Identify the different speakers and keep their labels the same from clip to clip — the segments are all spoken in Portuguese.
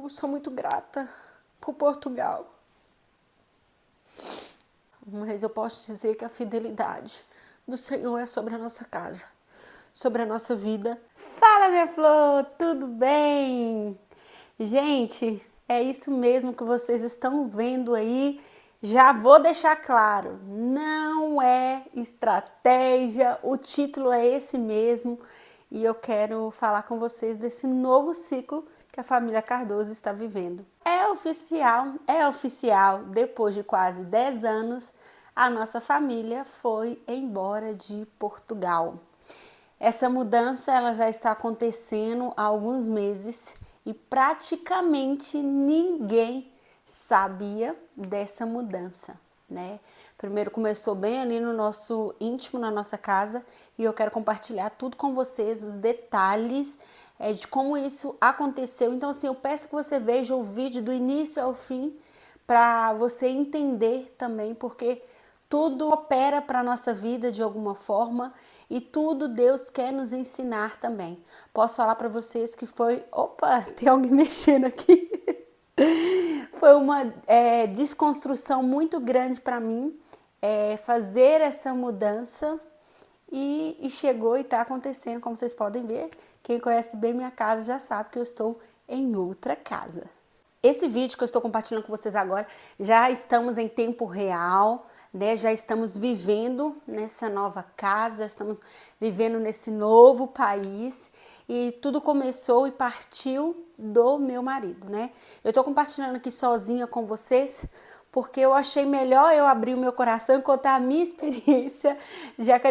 Speaker 1: Eu sou muito grata por Portugal, mas eu posso dizer que a fidelidade do Senhor é sobre a nossa casa, sobre a nossa vida. Fala, minha flor, tudo bem? Gente, é isso mesmo que vocês estão vendo aí. Já vou deixar claro, não é estratégia, o título é esse mesmo e eu quero falar com vocês desse novo ciclo que a família Cardoso está vivendo. É oficial, depois de quase 10 anos, a nossa família foi embora de Portugal. Essa mudança ela já está acontecendo há alguns meses e praticamente ninguém sabia dessa mudança, né? Primeiro começou bem ali no nosso íntimo, na nossa casa, e eu quero compartilhar tudo com vocês, os detalhes de como isso aconteceu. Então, assim, eu peço que você veja o vídeo do início ao fim para você entender também, porque tudo opera para a nossa vida de alguma forma e tudo Deus quer nos ensinar também. Posso falar para vocês que foi... Opa, tem alguém mexendo aqui. Foi uma desconstrução muito grande para mim fazer essa mudança e chegou e está acontecendo, como vocês podem ver. Quem conhece bem minha casa já sabe que eu estou em outra casa. Esse vídeo que eu estou compartilhando com vocês agora, já estamos em tempo real, né? Já estamos vivendo nessa nova casa, já estamos vivendo nesse novo país e tudo começou e partiu do meu marido, né? Eu estou compartilhando aqui sozinha com vocês porque eu achei melhor eu abrir o meu coração e contar a minha experiência, já que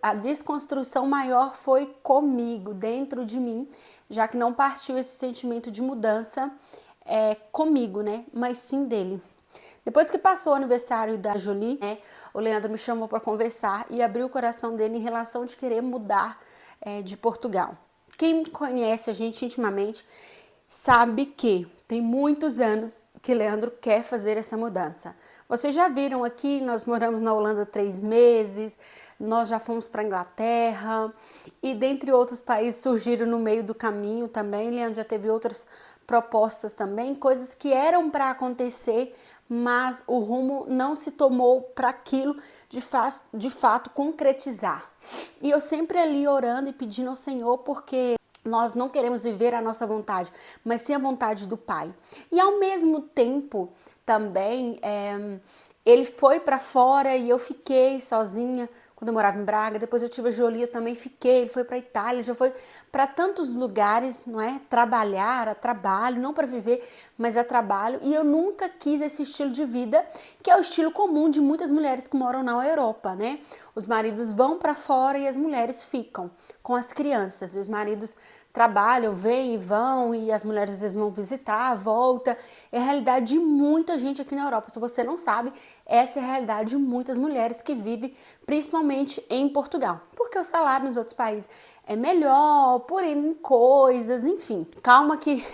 Speaker 1: a desconstrução maior foi comigo, dentro de mim, já que não partiu esse sentimento de mudança comigo, né? Mas sim dele. Depois que passou o aniversário da Jolie, né, o Leandro me chamou para conversar e abriu o coração dele em relação de querer mudar de Portugal. Quem conhece a gente intimamente sabe que tem muitos anos que Leandro quer fazer essa mudança. Vocês já viram aqui, nós moramos na Holanda 3 meses, nós já fomos para a Inglaterra e dentre outros países surgiram no meio do caminho também. Leandro já teve outras propostas também, coisas que eram para acontecer, mas o rumo não se tomou para aquilo de fato concretizar. E eu sempre ali orando e pedindo ao Senhor, porque nós não queremos viver a nossa vontade, mas sim a vontade do Pai. E ao mesmo tempo também ele foi para fora e eu fiquei sozinha quando eu morava em Braga. Depois eu tive a Jolie, eu também fiquei. Ele foi para a Itália, já foi para tantos lugares, não é? Trabalhar, a trabalho, não para viver, mas a trabalho. E eu nunca quis esse estilo de vida, que é o estilo comum de muitas mulheres que moram na Europa, né? Os maridos vão para fora e as mulheres ficam com as crianças. E os maridos trabalham, vêm e vão, e as mulheres às vezes vão visitar, volta. É a realidade de muita gente aqui na Europa. Se você não sabe, essa é a realidade de muitas mulheres que vivem principalmente em Portugal. Porque o salário nos outros países é melhor, por em coisas, enfim. Calma que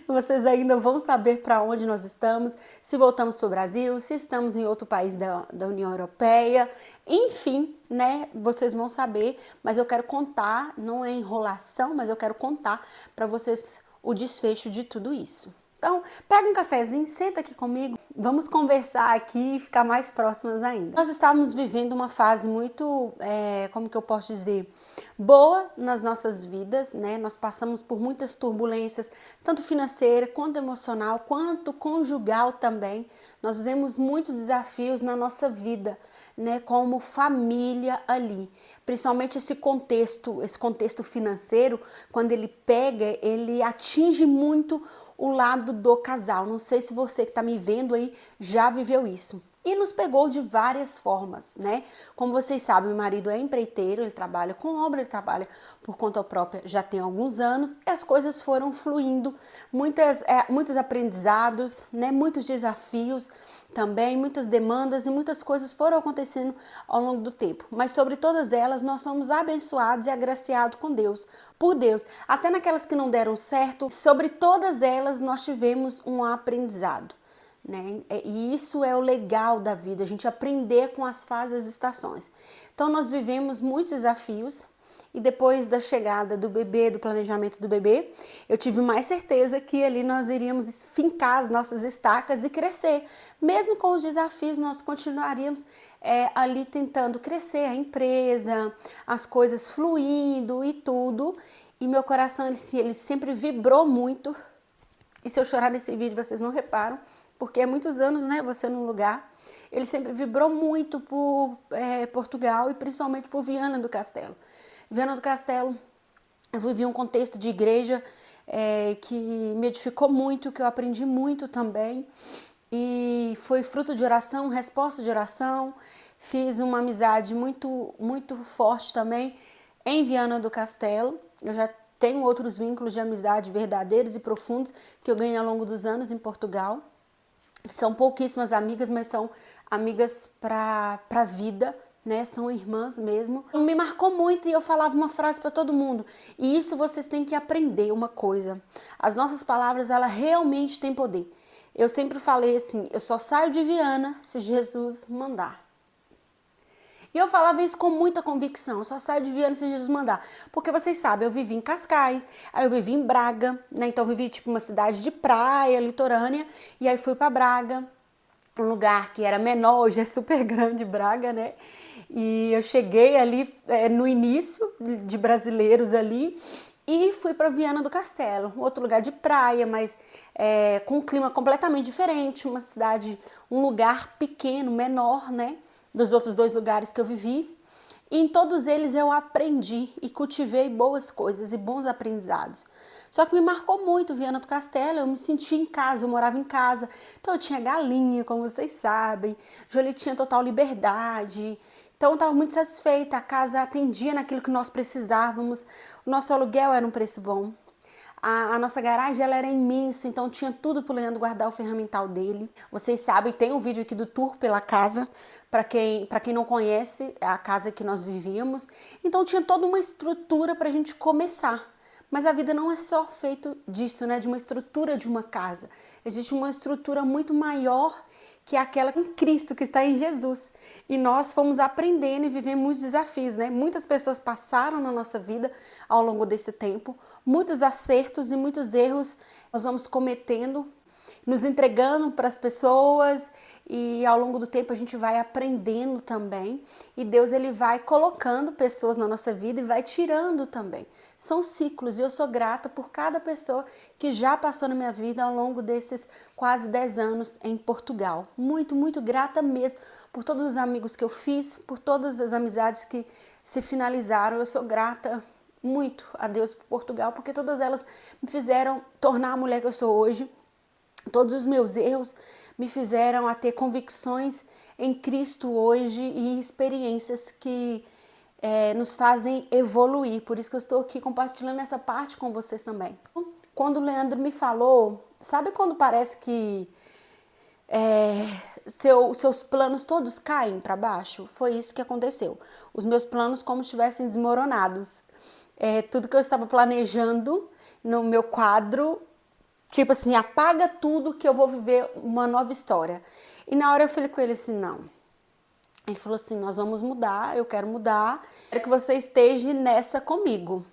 Speaker 1: vocês ainda vão saber para onde nós estamos, se voltamos para o Brasil, se estamos em outro país da União Europeia, enfim, né? Vocês vão saber, mas eu quero contar, não é enrolação, mas eu quero contar para vocês o desfecho de tudo isso. Então, pega um cafezinho, senta aqui comigo, vamos conversar aqui e ficar mais próximas ainda. Nós estávamos vivendo uma fase muito, como que eu posso dizer, boa nas nossas vidas, né? Nós passamos por muitas turbulências, tanto financeira, quanto emocional, quanto conjugal também. Nós vivemos muitos desafios na nossa vida, né? Como família ali. Principalmente esse contexto financeiro, quando ele pega, ele atinge muito o lado do casal. Não sei se você que está me vendo aí já viveu isso. E nos pegou de várias formas, né? Como vocês sabem, meu marido é empreiteiro, ele trabalha com obra, ele trabalha por conta própria já tem alguns anos, e as coisas foram fluindo, muitos aprendizados, né? Muitos desafios também, muitas demandas e muitas coisas foram acontecendo ao longo do tempo. Mas sobre todas elas, nós somos abençoados e agraciados com Deus, por Deus. Até naquelas que não deram certo, sobre todas elas nós tivemos um aprendizado. Né? E isso é o legal da vida, a gente aprender com as fases, as estações. Então nós vivemos muitos desafios e depois da chegada do bebê, do planejamento do bebê, eu tive mais certeza que ali nós iríamos fincar as nossas estacas e crescer. Mesmo com os desafios, nós continuaríamos ali tentando crescer a empresa, as coisas fluindo e tudo. E meu coração, ele sempre vibrou muito. E se eu chorar nesse vídeo, vocês não reparam, porque há muitos anos, né, você num lugar. Ele sempre vibrou muito por Portugal e principalmente por Viana do Castelo. Viana do Castelo, eu vivi um contexto de igreja que me edificou muito, que eu aprendi muito também. E foi fruto de oração, resposta de oração. Fiz uma amizade muito, muito forte também em Viana do Castelo. Eu já tenho outros vínculos de amizade verdadeiros e profundos que eu ganhei ao longo dos anos em Portugal. São pouquíssimas amigas, mas são amigas para a vida, né? São irmãs mesmo. Me marcou muito e eu falava uma frase para todo mundo. E isso vocês têm que aprender uma coisa. As nossas palavras, elas realmente têm poder. Eu sempre falei assim, eu só saio de Viana se Jesus mandar. E eu falava isso com muita convicção, eu só saio de Viana se Jesus mandar. Porque vocês sabem, eu vivi em Cascais, aí eu vivi em Braga, né? Então eu vivi tipo uma cidade de praia, litorânea, e aí fui para Braga, um lugar que era menor, hoje é super grande, Braga, né? E eu cheguei ali no início de brasileiros ali e fui para Viana do Castelo, um outro lugar de praia, mas com um clima completamente diferente, uma cidade, um lugar pequeno, menor, né? Dos outros dois lugares que eu vivi. E em todos eles eu aprendi e cultivei boas coisas e bons aprendizados. Só que me marcou muito Viana do Castelo, eu me senti em casa, eu morava em casa. Então eu tinha galinha, como vocês sabem, Jolie tinha total liberdade. Então eu estava muito satisfeita, a casa atendia naquilo que nós precisávamos, o nosso aluguel era um preço bom. A nossa garagem ela era imensa, então tinha tudo para o Leandro guardar o ferramental dele. Vocês sabem, tem um vídeo aqui do tour pela casa, para quem não conhece, é a casa que nós vivíamos. Então tinha toda uma estrutura para a gente começar. Mas a vida não é só feito disso, né? De uma estrutura de uma casa. Existe uma estrutura muito maior que é aquela em Cristo, que está em Jesus. E nós fomos aprendendo e vivendo muitos desafios, né? Muitas pessoas passaram na nossa vida ao longo desse tempo, muitos acertos e muitos erros nós vamos cometendo, nos entregando para as pessoas e ao longo do tempo a gente vai aprendendo também e Deus ele vai colocando pessoas na nossa vida e vai tirando também. São ciclos e eu sou grata por cada pessoa que já passou na minha vida ao longo desses quase 10 anos em Portugal. Muito, muito grata mesmo por todos os amigos que eu fiz, por todas as amizades que se finalizaram. Eu sou grata muito a Deus por Portugal porque todas elas me fizeram tornar a mulher que eu sou hoje. Todos os meus erros me fizeram a ter convicções em Cristo hoje e experiências que nos fazem evoluir. Por isso que eu estou aqui compartilhando essa parte com vocês também. Quando o Leandro me falou, sabe quando parece que seus planos todos caem para baixo? Foi isso que aconteceu. Os meus planos como se estivessem desmoronados. Tudo que eu estava planejando no meu quadro, tipo assim, apaga tudo que eu vou viver uma nova história. E na hora eu falei com ele assim, não. Ele falou assim, nós vamos mudar, eu quero mudar, quero que você esteja nessa comigo.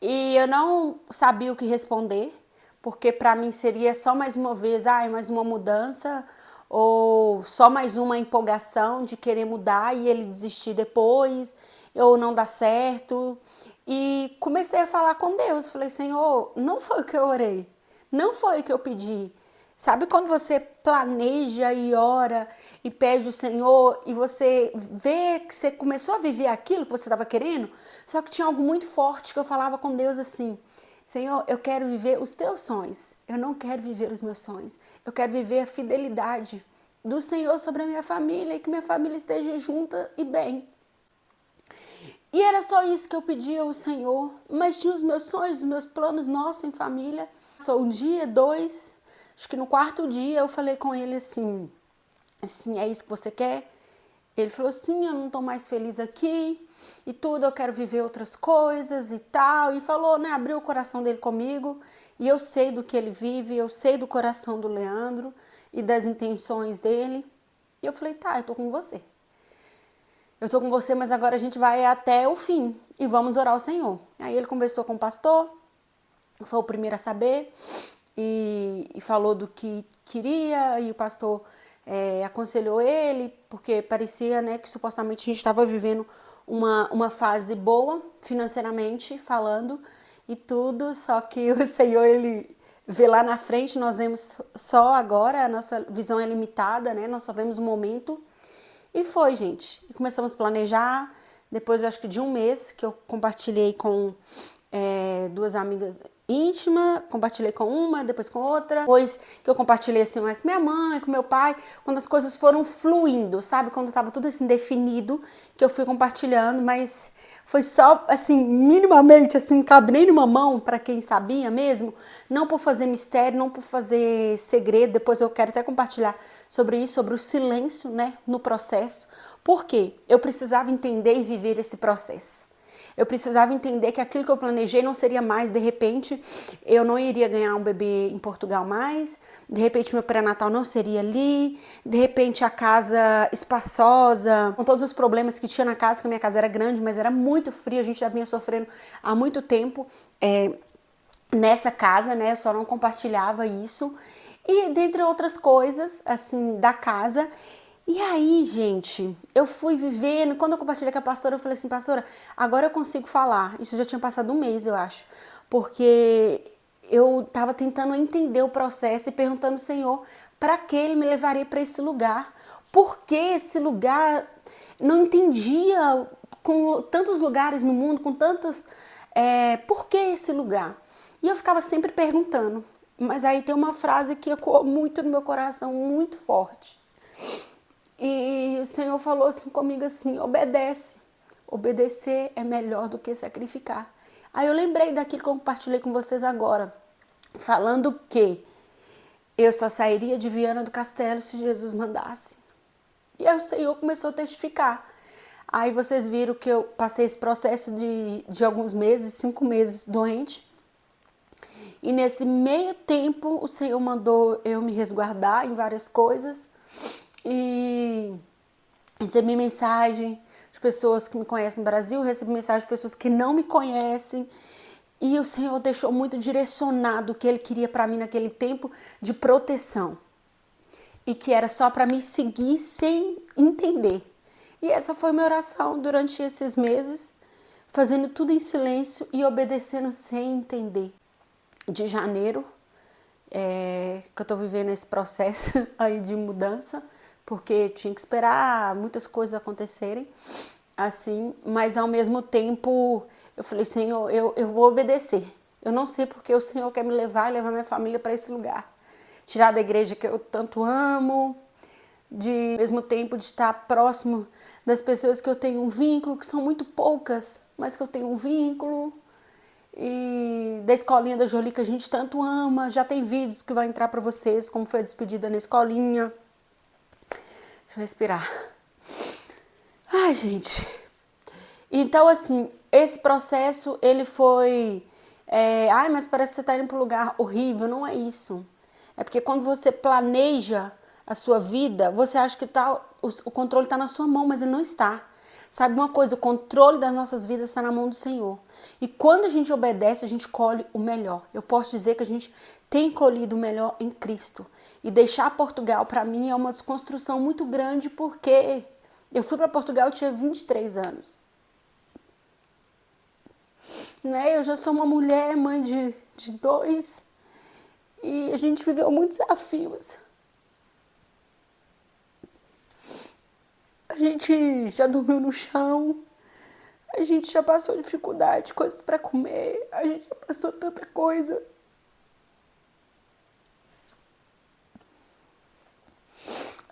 Speaker 1: E eu não sabia o que responder, porque para mim seria só mais uma vez, mais uma mudança, ou só mais uma empolgação de querer mudar e ele desistir depois, ou não dar certo. E comecei a falar com Deus, falei, Senhor, não foi o que eu orei. Não foi o que eu pedi. Sabe quando você planeja e ora e pede o Senhor e você vê que você começou a viver aquilo que você estava querendo? Só que tinha algo muito forte que eu falava com Deus assim, Senhor, eu quero viver os teus sonhos. Eu não quero viver os meus sonhos. Eu quero viver a fidelidade do Senhor sobre a minha família e que minha família esteja junta e bem. E era só isso que eu pedia ao Senhor, mas tinha os meus sonhos, os meus planos nossos em família. Só um dia, 2, acho que no 4º dia eu falei com ele assim, é isso que você quer? Ele falou, sim, eu não estou mais feliz aqui e tudo, eu quero viver outras coisas e tal. E falou, né, abriu o coração dele comigo e eu sei do que ele vive, eu sei do coração do Leandro e das intenções dele. E eu falei, tá, eu tô com você. eu tô com você, mas agora a gente vai até o fim e vamos orar ao Senhor. Aí ele conversou com o pastor, foi o primeiro a saber e falou do que queria, e o pastor aconselhou ele, porque parecia, né, que supostamente a gente estava vivendo uma fase boa, financeiramente falando, e tudo, só que o Senhor, ele vê lá na frente, nós vemos só agora, a nossa visão é limitada, né, nós só vemos o momento, e foi, gente, e começamos a planejar, depois acho que de um mês que eu compartilhei com duas amigas íntimas, compartilhei com uma, depois com outra, depois que eu compartilhei assim com minha mãe, com meu pai, quando as coisas foram fluindo, sabe, quando estava tudo assim definido, que eu fui compartilhando, mas foi só assim, minimamente, assim, não cabe nem numa mão para quem sabia mesmo, não por fazer mistério, não por fazer segredo, depois eu quero até compartilhar sobre isso, sobre o silêncio, né, no processo, porque eu precisava entender e viver esse processo. Eu precisava entender que aquilo que eu planejei não seria mais, de repente, eu não iria ganhar um bebê em Portugal mais, de repente meu pré-natal não seria ali, de repente a casa espaçosa, com todos os problemas que tinha na casa, que a minha casa era grande, mas era muito fria, a gente já vinha sofrendo há muito tempo nessa casa, né, eu só não compartilhava isso, e dentre outras coisas, assim, da casa. E aí, gente, eu fui vivendo, quando eu compartilhei com a pastora, eu falei assim, pastora, agora eu consigo falar. Isso já tinha passado um mês, eu acho, porque eu estava tentando entender o processo e perguntando ao Senhor para que Ele me levaria para esse lugar. Por que esse lugar? Não entendia, com tantos lugares no mundo, com tantos... por que esse lugar? E eu ficava sempre perguntando. Mas aí tem uma frase que ecoou muito no meu coração, muito forte. E o Senhor falou assim comigo assim, obedece. Obedecer é melhor do que sacrificar. Aí eu lembrei daquilo que eu compartilhei com vocês agora, falando que eu só sairia de Viana do Castelo se Jesus mandasse. E aí o Senhor começou a testificar. Aí vocês viram que eu passei esse processo de alguns meses, 5 meses doente. E nesse meio tempo o Senhor mandou eu me resguardar em várias coisas. E recebi mensagem de pessoas que me conhecem no Brasil, recebi mensagem de pessoas que não me conhecem. E o Senhor deixou muito direcionado o que Ele queria para mim naquele tempo de proteção. E que era só para me seguir sem entender. E essa foi minha oração durante esses meses, fazendo tudo em silêncio e obedecendo sem entender. De janeiro, que eu estou vivendo esse processo aí de mudança, porque tinha que esperar muitas coisas acontecerem, assim, mas ao mesmo tempo eu falei, Senhor, eu vou obedecer. Eu não sei porque o Senhor quer me levar e levar minha família para esse lugar. Tirar da igreja que eu tanto amo, de ao mesmo tempo de estar próximo das pessoas que eu tenho um vínculo, que são muito poucas, mas que eu tenho um vínculo. E da escolinha da Jolie que a gente tanto ama, já tem vídeos que vai entrar para vocês, como foi a despedida na escolinha. Deixa eu respirar. Ai, gente. Então, assim, esse processo, ele foi... ai, mas parece que você está indo para um lugar horrível. Não é isso. É porque quando você planeja a sua vida, você acha que o controle está na sua mão, mas ele não está. Sabe uma coisa? O controle das nossas vidas está na mão do Senhor. E quando a gente obedece, a gente colhe o melhor. Eu posso dizer que a gente tem colhido o melhor em Cristo. E deixar Portugal, para mim, é uma desconstrução muito grande, porque eu fui para Portugal, eu tinha 23 anos. Né? Eu já sou uma mulher, mãe de 2. E a gente viveu muitos desafios. A gente já dormiu no chão, a gente já passou dificuldade, coisas para comer, a gente já passou tanta coisa.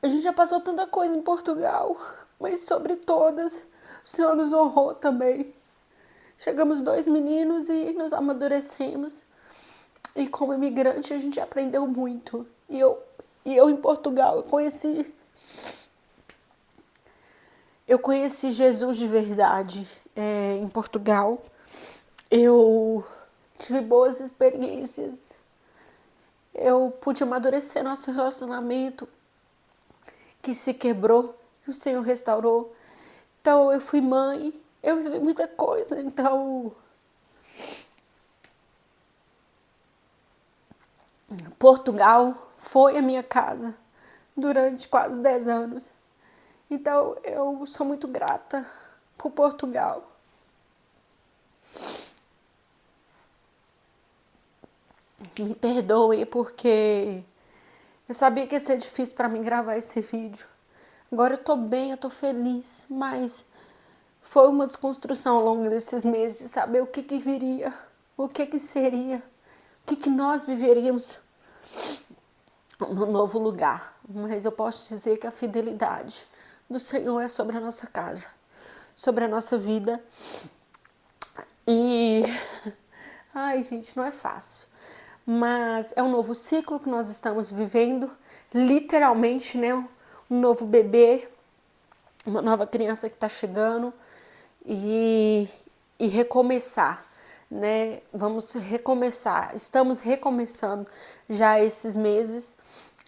Speaker 1: A gente já passou tanta coisa em Portugal, mas sobre todas, o Senhor nos honrou também. Chegamos 2 meninos e nos amadurecemos. E como imigrante a gente aprendeu muito. E eu em Portugal, eu conheci Jesus de verdade em Portugal. Eu tive boas experiências. Eu pude amadurecer nosso relacionamento que se quebrou, e o Senhor restaurou. Então eu fui mãe, eu vivi muita coisa, então Portugal foi a minha casa durante quase 10 anos. Então eu sou muito grata por Portugal. Me perdoe porque eu sabia que ia ser difícil para mim gravar esse vídeo. Agora eu tô bem, eu tô feliz, mas foi uma desconstrução ao longo desses meses de saber o que que viria, o que que seria, o que que nós viveríamos no novo lugar. Mas eu posso dizer que a fidelidade do Senhor é sobre a nossa casa, sobre a nossa vida. E ai, gente, não é fácil. Mas é um novo ciclo que nós estamos vivendo, literalmente, né? Um novo bebê, uma nova criança que está chegando e recomeçar, né? Vamos recomeçar, estamos recomeçando já esses meses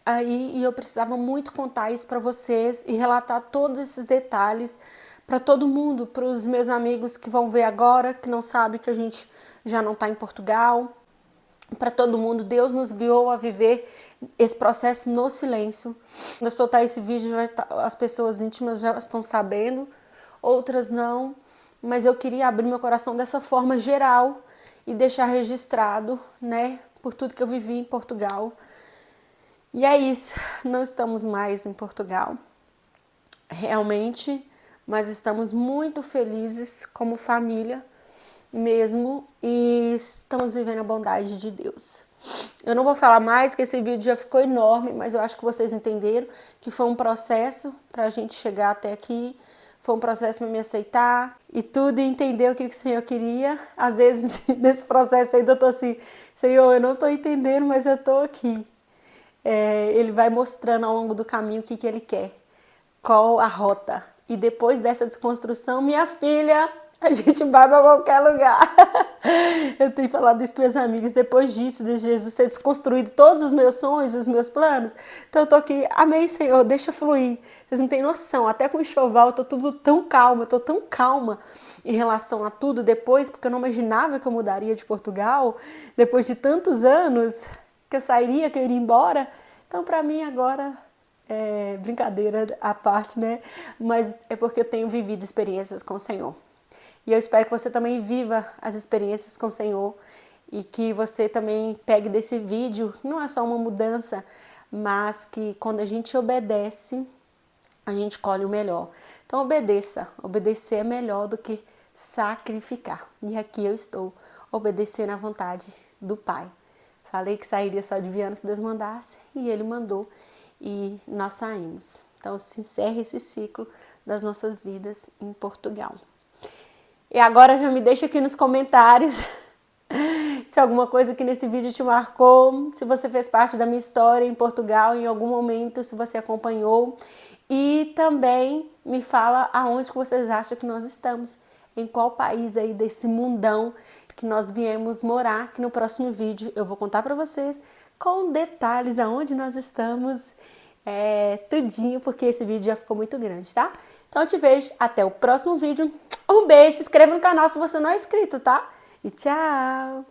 Speaker 1: aí e eu precisava muito contar isso para vocês e relatar todos esses detalhes para todo mundo, para os meus amigos que vão ver agora, que não sabem que a gente já não está em Portugal, para todo mundo. Deus nos guiou a viver esse processo no silêncio. Quando eu soltar esse vídeo, as pessoas íntimas já estão sabendo, outras não, mas eu queria abrir meu coração dessa forma geral e deixar registrado, né, por tudo que eu vivi em Portugal. E é isso, não estamos mais em Portugal, realmente, mas estamos muito felizes como família mesmo e estamos vivendo a bondade de Deus. Eu não vou falar mais, que esse vídeo já ficou enorme, mas eu acho que vocês entenderam que foi um processo para a gente chegar até aqui, foi um processo para me aceitar e tudo, e entender o que o Senhor queria. Às vezes, nesse processo ainda eu tô assim, Senhor, eu não tô entendendo, mas eu tô aqui. Ele vai mostrando ao longo do caminho o que que Ele quer, qual a rota. E depois dessa desconstrução, minha filha, a gente vai para qualquer lugar. Eu tenho falado isso com meus amigos. Depois disso, de Jesus ter desconstruído todos os meus sonhos, os meus planos. Então eu tô aqui, amém, Senhor, deixa fluir. Vocês não têm noção, até com o enxoval eu tô tudo tão calma, eu tô tão calma em relação a tudo depois, porque eu não imaginava que eu mudaria de Portugal, depois de tantos anos, que eu sairia, que eu iria embora. Então para mim agora brincadeira à parte, né? Mas é porque eu tenho vivido experiências com o Senhor. E eu espero que você também viva as experiências com o Senhor e que você também pegue desse vídeo, não é só uma mudança, mas que quando a gente obedece, a gente colhe o melhor. Então obedeça. Obedecer é melhor do que sacrificar. E aqui eu estou obedecendo à vontade do Pai. Falei que sairia só de Viana se Deus mandasse e Ele mandou e nós saímos. Então se encerra esse ciclo das nossas vidas em Portugal. E agora já me deixa aqui nos comentários se alguma coisa aqui nesse vídeo te marcou, se você fez parte da minha história em Portugal em algum momento, se você acompanhou. E também me fala aonde que vocês acham que nós estamos, em qual país aí desse mundão que nós viemos morar, que no próximo vídeo eu vou contar para vocês com detalhes aonde nós estamos, tudinho, porque esse vídeo já ficou muito grande, tá? Então eu te vejo até o próximo vídeo. Um beijo, se inscreva no canal se você não é inscrito, tá? E tchau!